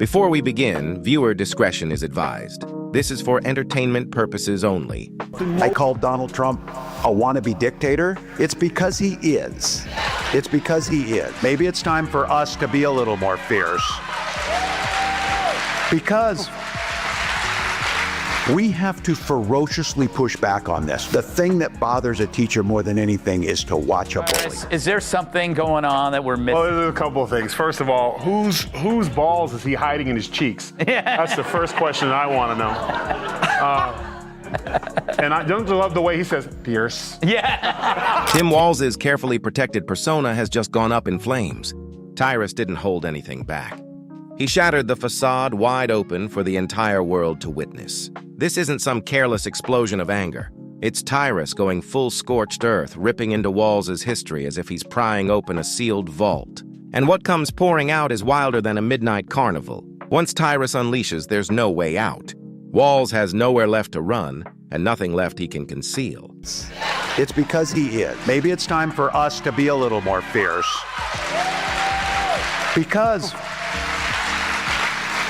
Before we begin, viewer discretion is advised. This is for entertainment purposes only. I called Donald Trump a wannabe dictator. It's because he is. It's because he is. Maybe it's time for us to be a little more fierce. Because we have to ferociously push back on this. The thing that bothers a teacher more than anything is to watch a bully. Is there something going on that we're missing? Well, there's a couple of things. First of all, whose balls is he hiding in his cheeks? That's the first question I want to know. And I don't love the way he says, fierce. Yeah. Tim Walz's carefully protected persona has just gone up in flames. Tyrus didn't hold anything back. He shattered the facade wide open for the entire world to witness. This isn't some careless explosion of anger. It's Tyrus going full scorched earth, ripping into Walz's history as if he's prying open a sealed vault. And what comes pouring out is wilder than a midnight carnival. Once Tyrus unleashes, there's no way out. Walz has nowhere left to run, and nothing left he can conceal. It's because he is. Maybe it's time for us to be a little more fierce. Because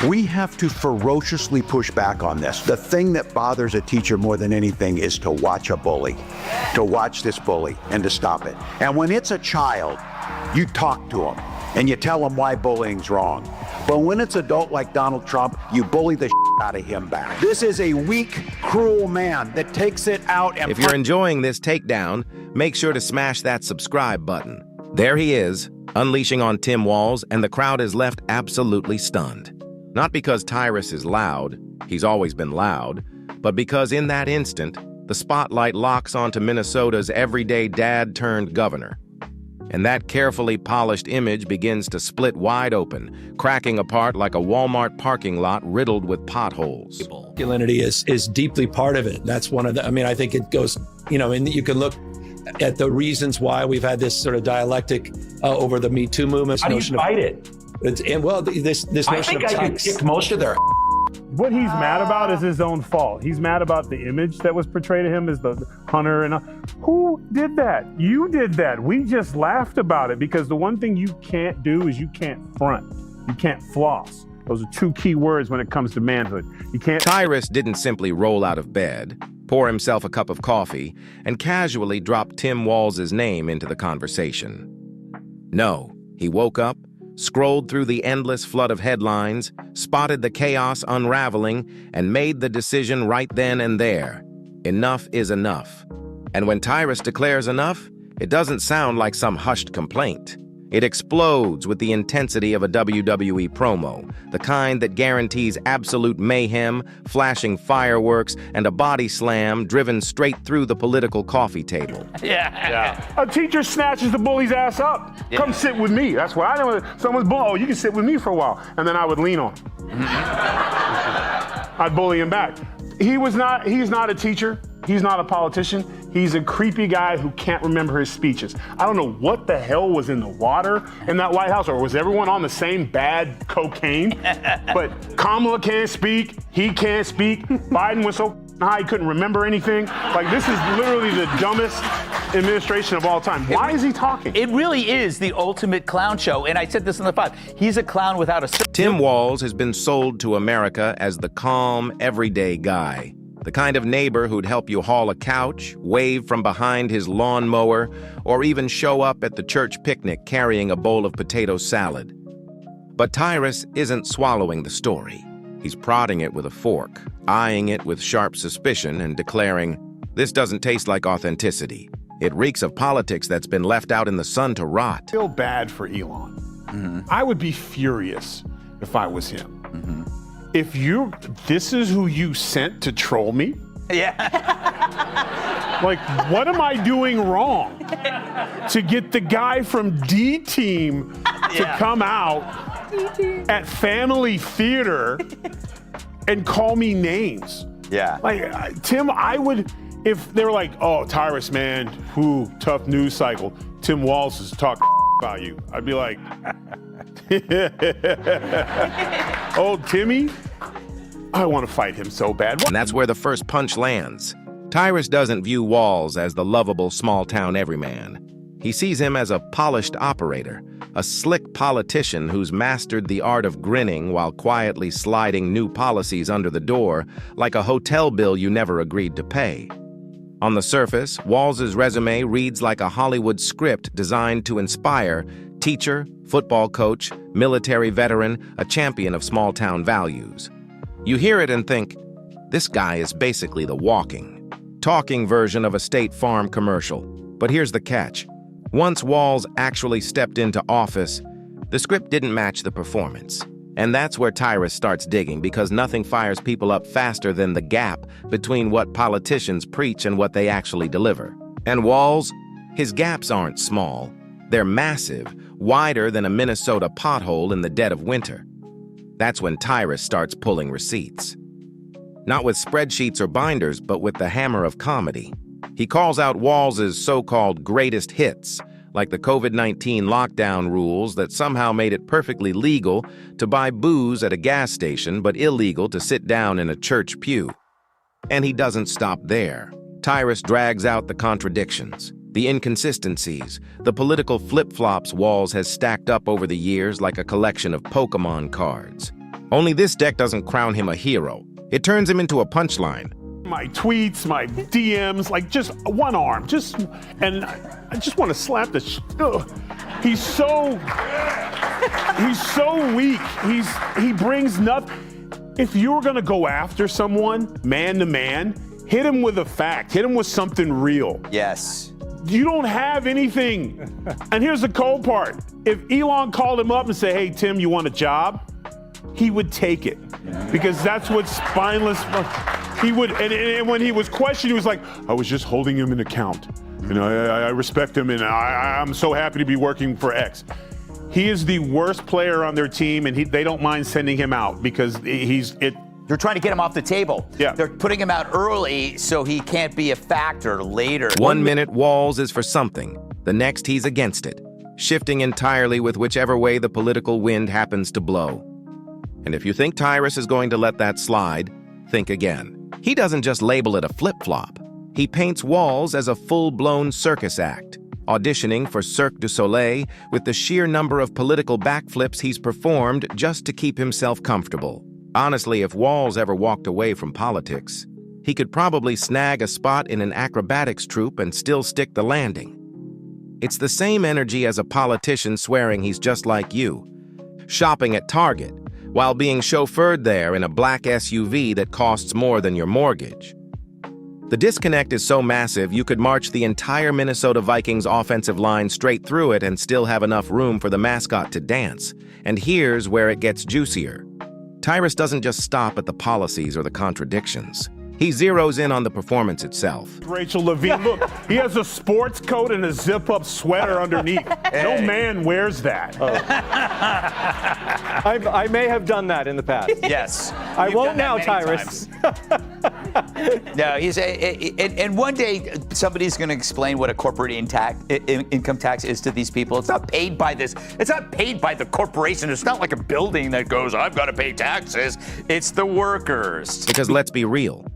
we have to ferociously push back on this. The thing that bothers a teacher more than anything is to watch a bully, to watch this bully and to stop it. And when it's a child, you talk to them and you tell them why bullying's wrong. But when it's adult like Donald Trump, you bully the out of him back. This is a weak, cruel man that takes it out and— If you're enjoying this takedown, make sure to smash that subscribe button. There he is, unleashing on Tim Walz, and the crowd is left absolutely stunned. Not because Tyrus is loud, he's always been loud, but because in that instant, the spotlight locks onto Minnesota's everyday dad turned governor. And that carefully polished image begins to split wide open, cracking apart like a Walmart parking lot riddled with potholes. Masculinity is deeply part of it. That's one of the, I think it goes, and you can look at the reasons why we've had this sort of dialectic over the Me Too movement. How do you fight it? This notion I think of I could kick most of their. What he's mad about is his own fault. He's mad about the image that was portrayed of him as the hunter. And who did that? You did that. We just laughed about it because the one thing you can't do is you can't front. You can't floss. Those are two key words when it comes to manhood. You can't. Tyrus didn't simply roll out of bed, pour himself a cup of coffee, and casually drop Tim Walz's name into the conversation. No, he woke up, scrolled through the endless flood of headlines, spotted the chaos unraveling, and made the decision right then and there. Enough is enough. And when Tyrus declares enough, it doesn't sound like some hushed complaint. It explodes with the intensity of a WWE promo, the kind that guarantees absolute mayhem, flashing fireworks, and a body slam driven straight through the political coffee table. Yeah. A teacher snatches the bully's ass up. Yeah. Come sit with me. That's why I know someone's bullying. Oh, you can sit with me for a while. And then I would lean on him. I'd bully him back. He's not a teacher. He's not a politician. He's a creepy guy who can't remember his speeches. I don't know what the hell was in the water in that White House, or was everyone on the same bad cocaine? But Kamala can't speak. He can't speak. Biden was so high he couldn't remember anything. Like, this is literally the dumbest administration of all time. Why is he talking? It really is the ultimate clown show. And I said this in the 5. He's a clown without a... Tim Walz has been sold to America as the calm, everyday guy. The kind of neighbor who'd help you haul a couch, wave from behind his lawnmower, or even show up at the church picnic carrying a bowl of potato salad. But Tyrus isn't swallowing the story. He's prodding it with a fork, eyeing it with sharp suspicion, and declaring, "This doesn't taste like authenticity. It reeks of politics that's been left out in the sun to rot." I feel bad for Elon. Mm-hmm. I would be furious if I was him. Mm-hmm. If this is who you sent to troll me? Yeah. Like, what am I doing wrong to get the guy from D Team to come out at Family Theater and call me names? Yeah. Like, Tim, I would, if they were like, "Oh, Tyrus, man, tough news cycle. Tim Walz is talking about you." I'd be like, "Oh, Timmy, I want to fight him so bad." And that's where the first punch lands. Tyrus doesn't view Walz as the lovable small-town everyman. He sees him as a polished operator, a slick politician who's mastered the art of grinning while quietly sliding new policies under the door like a hotel bill you never agreed to pay. On the surface, Walz's resume reads like a Hollywood script designed to inspire: teacher, football coach, military veteran, a champion of small-town values. You hear it and think, this guy is basically the walking, talking version of a State Farm commercial. But here's the catch. Once Walz actually stepped into office, the script didn't match the performance. And that's where Tyrus starts digging, because nothing fires people up faster than the gap between what politicians preach and what they actually deliver. And Walz, his gaps aren't small. They're massive, wider than a Minnesota pothole in the dead of winter. That's when Tyrus starts pulling receipts. Not with spreadsheets or binders, but with the hammer of comedy. He calls out Walz's so-called greatest hits, like the COVID-19 lockdown rules that somehow made it perfectly legal to buy booze at a gas station but illegal to sit down in a church pew. And he doesn't stop there. Tyrus drags out the contradictions, the inconsistencies, the political flip-flops Walz has stacked up over the years like a collection of Pokemon cards. Only this deck doesn't crown him a hero. It turns him into a punchline. My tweets, my DMs, like just one arm, and I just want to slap the. He's so weak. He brings nothing. If you were gonna go after someone, man to man, hit him with a fact. Hit him with something real. Yes. You don't have anything. And here's the cold part. If Elon called him up and said, "Hey Tim, you want a job?" he would take it, because that's what spineless. He would, and when he was questioned, he was like, "I was just holding him in account. You know, I respect him, and I'm so happy to be working for X." He is the worst player on their team, and they don't mind sending him out because They're trying to get him off the table. Yeah. They're putting him out early so he can't be a factor later. 1 minute Walz is for something, the next he's against it, shifting entirely with whichever way the political wind happens to blow. And if you think Tyrus is going to let that slide, think again. He doesn't just label it a flip-flop. He paints Walz as a full-blown circus act, auditioning for Cirque du Soleil with the sheer number of political backflips he's performed just to keep himself comfortable. Honestly, if Walz ever walked away from politics, he could probably snag a spot in an acrobatics troupe and still stick the landing. It's the same energy as a politician swearing he's just like you, shopping at Target, while being chauffeured there in a black SUV that costs more than your mortgage. The disconnect is so massive you could march the entire Minnesota Vikings offensive line straight through it and still have enough room for the mascot to dance. And here's where it gets juicier. Tyrus doesn't just stop at the policies or the contradictions. He zeroes in on the performance itself. Rachel Levine, look, he has a sports coat and a zip-up sweater underneath. No man wears that. I may have done that in the past. Yes. I won't now, Tyrus. No, and one day somebody's going to explain what a corporate income tax is to these people. It's not paid by this. It's not paid by the corporation. It's not like a building that goes, "I've got to pay taxes." It's the workers. Because let's be real.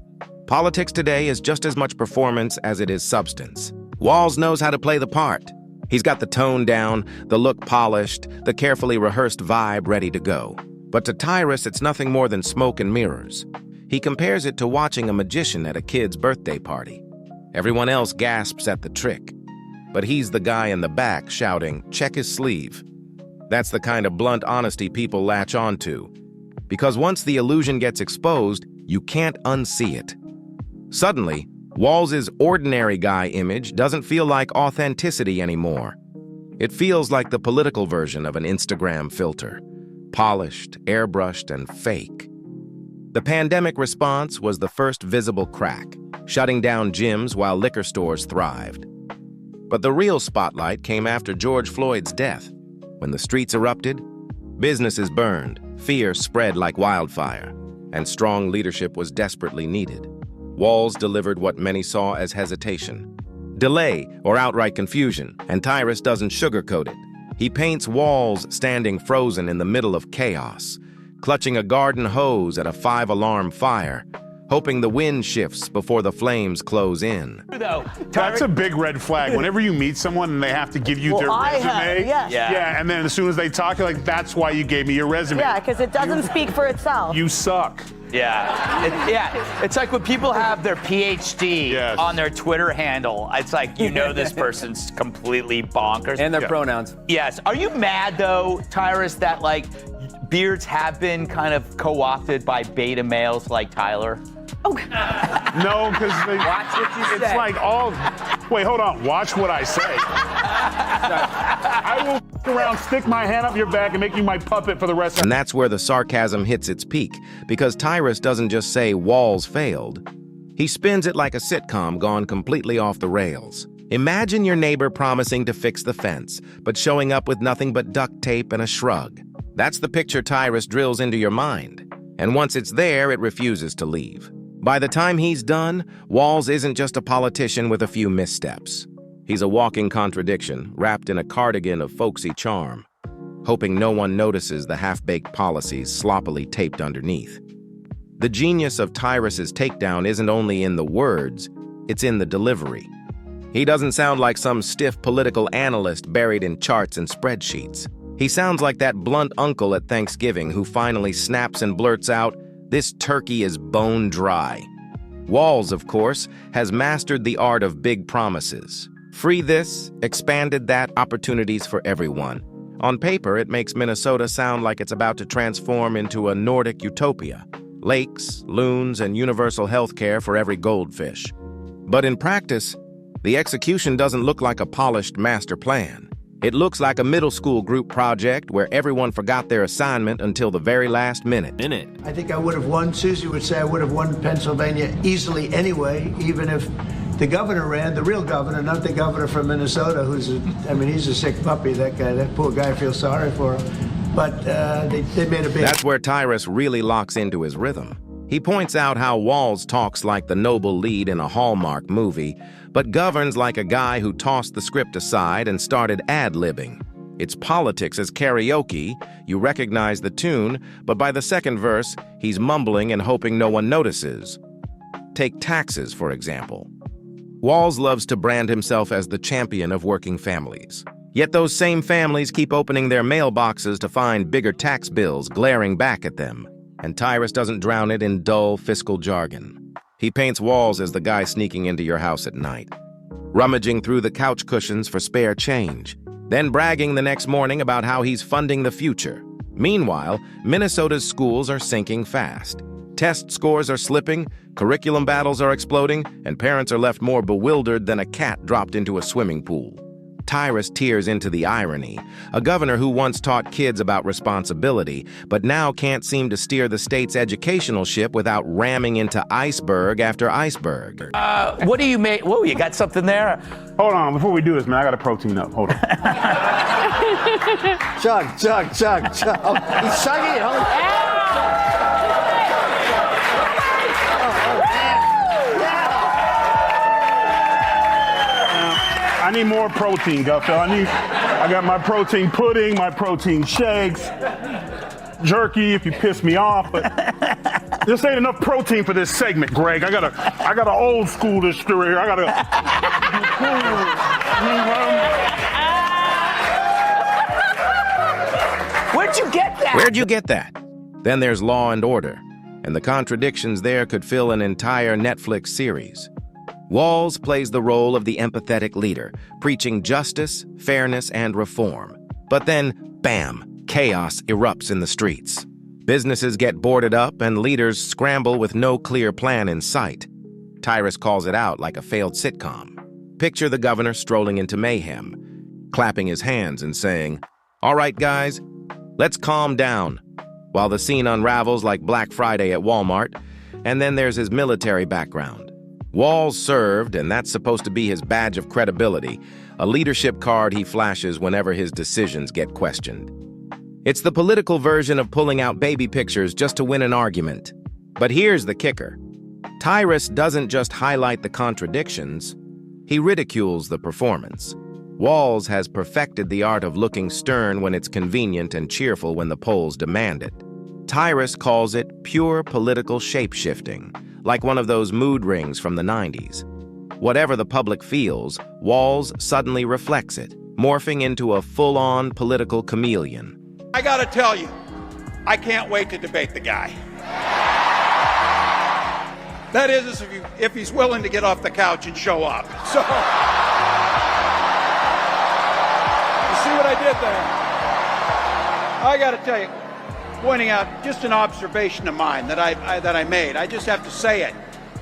Politics today is just as much performance as it is substance. Walz knows how to play the part. He's got the tone down, the look polished, the carefully rehearsed vibe ready to go. But to Tyrus, it's nothing more than smoke and mirrors. He compares it to watching a magician at a kid's birthday party. Everyone else gasps at the trick, but he's the guy in the back shouting, "Check his sleeve." That's the kind of blunt honesty people latch onto. Because once the illusion gets exposed, you can't unsee it. Suddenly, Walz's ordinary guy image doesn't feel like authenticity anymore. It feels like the political version of an Instagram filter, polished, airbrushed, and fake. The pandemic response was the first visible crack, shutting down gyms while liquor stores thrived. But the real spotlight came after George Floyd's death. When the streets erupted, businesses burned, fear spread like wildfire, and strong leadership was desperately needed. Walz delivered what many saw as hesitation, delay, or outright confusion, and Tyrus doesn't sugarcoat it. He paints Walz standing frozen in the middle of chaos, clutching a garden hose at a 5-alarm fire, hoping the wind shifts before the flames close in. That's a big red flag. Whenever you meet someone and they have to give you their resume, yeah, and then as soon as they talk, you're like, that's why you gave me your resume. Yeah, because it doesn't speak for itself. You suck. Yeah. It's like when people have their PhD on their Twitter handle. It's like, you know, this person's completely bonkers. And their pronouns. Yes. Are you mad, though, Tyrus, that, like, beards have been kind of co-opted by beta males like Tyler? Oh. No, because Watch what you say. it's like all. Wait, hold on. Watch what I say. I will around, stick my hand up your back, and make you my puppet for the rest of. And that's where the sarcasm hits its peak, because Tyrus doesn't just say Walz failed. He spins it like a sitcom gone completely off the rails. Imagine your neighbor promising to fix the fence, but showing up with nothing but duct tape and a shrug. That's the picture Tyrus drills into your mind. And once it's there, it refuses to leave. By the time he's done, Walz isn't just a politician with a few missteps. He's a walking contradiction, wrapped in a cardigan of folksy charm, hoping no one notices the half-baked policies sloppily taped underneath. The genius of Tyrus's takedown isn't only in the words, it's in the delivery. He doesn't sound like some stiff political analyst buried in charts and spreadsheets. He sounds like that blunt uncle at Thanksgiving who finally snaps and blurts out, "This turkey is bone dry." Walz, of course, has mastered the art of big promises. Free this, expanded that, opportunities for everyone. On paper, it makes Minnesota sound like it's about to transform into a Nordic utopia. Lakes, loons, and universal health care for every goldfish. But in practice, the execution doesn't look like a polished master plan. It looks like a middle school group project where everyone forgot their assignment until the very last minute. I think I would have won. Susie would say I would have won Pennsylvania easily anyway, even if the governor ran, the real governor, not the governor from Minnesota, he's a sick puppy, that guy. That poor guy, I feel sorry for him. But they made a big... That's where Tyrus really locks into his rhythm. He points out how Walz talks like the noble lead in a Hallmark movie, but governs like a guy who tossed the script aside and started ad-libbing. It's politics as karaoke, you recognize the tune, but by the second verse, he's mumbling and hoping no one notices. Take taxes, for example. Walz loves to brand himself as the champion of working families. Yet those same families keep opening their mailboxes to find bigger tax bills glaring back at them. And Tyrus doesn't drown it in dull fiscal jargon. He paints Walz as the guy sneaking into your house at night, rummaging through the couch cushions for spare change, then bragging the next morning about how he's funding the future. Meanwhile, Minnesota's schools are sinking fast. Test scores are slipping, curriculum battles are exploding, and parents are left more bewildered than a cat dropped into a swimming pool. Tyrus tears into the irony. A governor who once taught kids about responsibility, but now can't seem to steer the state's educational ship without ramming into iceberg after iceberg. What do you make? Whoa, you got something there? Hold on, before we do this, man, I got to protein up. Hold on. Chug. Oh, he's chugging it. Hold on. I need more protein, Gutfeld. I got my protein pudding, my protein shakes, jerky if you piss me off, but this ain't enough protein for this segment, Greg. I gotta old school this story here. Where'd you get that? Where'd you get that? Then there's Law and Order, and the contradictions there could fill an entire Netflix series. Walz plays the role of the empathetic leader, preaching justice, fairness, and reform. But then, bam, chaos erupts in the streets. Businesses get boarded up and leaders scramble with no clear plan in sight. Tyrus calls it out like a failed sitcom. Picture the governor strolling into mayhem, clapping his hands and saying, "All right, guys, let's calm down," while the scene unravels like Black Friday at Walmart, and then there's his military background. Walz served, and that's supposed to be his badge of credibility, a leadership card he flashes whenever his decisions get questioned. It's the political version of pulling out baby pictures just to win an argument. But here's the kicker. Tyrus doesn't just highlight the contradictions, he ridicules the performance. Walz has perfected the art of looking stern when it's convenient and cheerful when the polls demand it. Tyrus calls it pure political shape-shifting, like one of those mood rings from the 90s. Whatever the public feels, Walz suddenly reflects it, morphing into a full-on political chameleon. I gotta tell you, I can't wait to debate the guy. That is, if he's willing to get off the couch and show up. So, you see what I did there? I gotta tell you, pointing out just an observation of mine that I made. I just have to say it.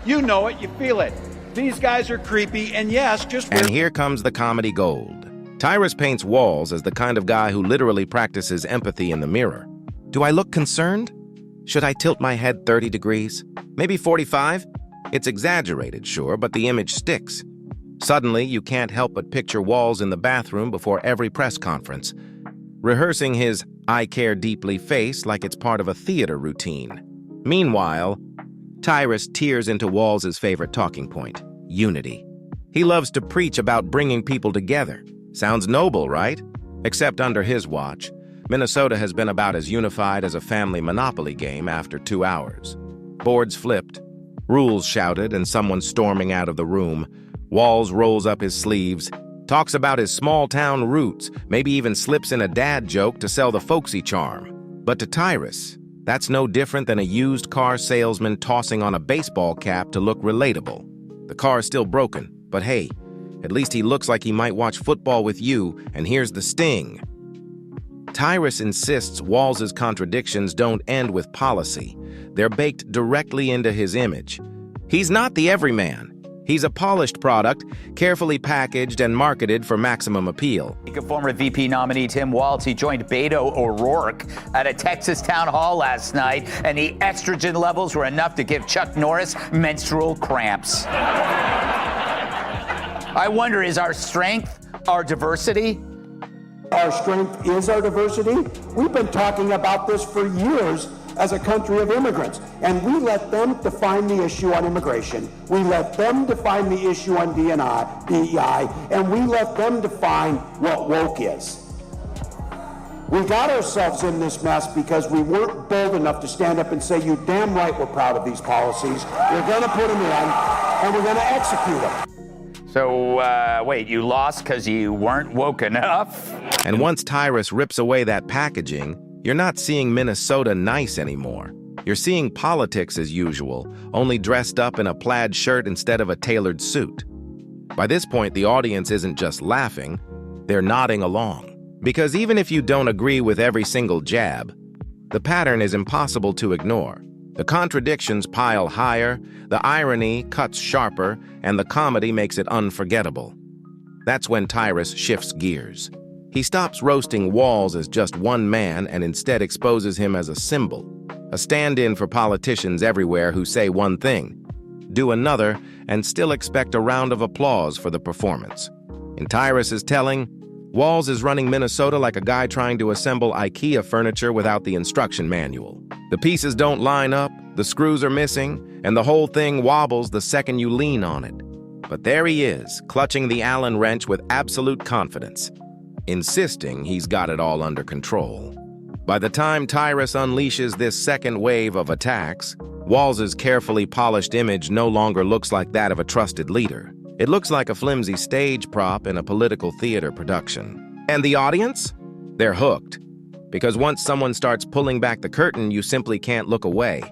You know it, you feel it. These guys are creepy, and yes, And here comes the comedy gold. Tyrus paints Walz as the kind of guy who literally practices empathy in the mirror. Do I look concerned? Should I tilt my head 30 degrees? Maybe 45? It's exaggerated, sure, but the image sticks. Suddenly, you can't help but picture Walz in the bathroom before every press conference, rehearsing his "I care deeply" face like it's part of a theater routine. Meanwhile, Tyrus tears into Walz's favorite talking point, unity. He loves to preach about bringing people together. Sounds noble, right? Except under his watch, Minnesota has been about as unified as a family Monopoly game after 2 hours. Boards flipped, rules shouted, and someone storming out of the room. Walz rolls up his sleeves, talks about his small-town roots, maybe even slips in a dad joke to sell the folksy charm. But to Tyrus, that's no different than a used car salesman tossing on a baseball cap to look relatable. The car is still broken, but hey, at least he looks like he might watch football with you, and here's the sting. Tyrus insists Walz's contradictions don't end with policy. They're baked directly into his image. He's not the everyman. He's a polished product, carefully packaged and marketed for maximum appeal. Former VP nominee Tim Walz, he joined Beto O'Rourke at a Texas town hall last night, and the estrogen levels were enough to give Chuck Norris menstrual cramps. I wonder, is our strength our diversity? Our strength is our diversity. We've been talking about this for years as a country of immigrants, and we let them define the issue on immigration. We let them define the issue on DEI, and we let them define what woke is. We got ourselves in this mess because we weren't bold enough to stand up and say, "You damn right we're proud of these policies. We're going to put them in, and we're going to execute them." So, wait, you lost because you weren't woke enough? And once Tyrus rips away that packaging, you're not seeing Minnesota nice anymore. You're seeing politics as usual, only dressed up in a plaid shirt instead of a tailored suit. By this point, the audience isn't just laughing, they're nodding along. Because even if you don't agree with every single jab, the pattern is impossible to ignore. The contradictions pile higher, the irony cuts sharper, and the comedy makes it unforgettable. That's when Tyrus shifts gears. He stops roasting Walz as just one man and instead exposes him as a symbol, a stand-in for politicians everywhere who say one thing, do another, and still expect a round of applause for the performance. In Tyrus's telling, Walz is running Minnesota like a guy trying to assemble IKEA furniture without the instruction manual. The pieces don't line up, the screws are missing, and the whole thing wobbles the second you lean on it. But there he is, clutching the Allen wrench with absolute confidence, insisting he's got it all under control. By the time Tyrus unleashes this second wave of attacks, Walz's carefully polished image no longer looks like that of a trusted leader. It looks like a flimsy stage prop in a political theater production. And the audience? They're hooked. Because once someone starts pulling back the curtain, you simply can't look away.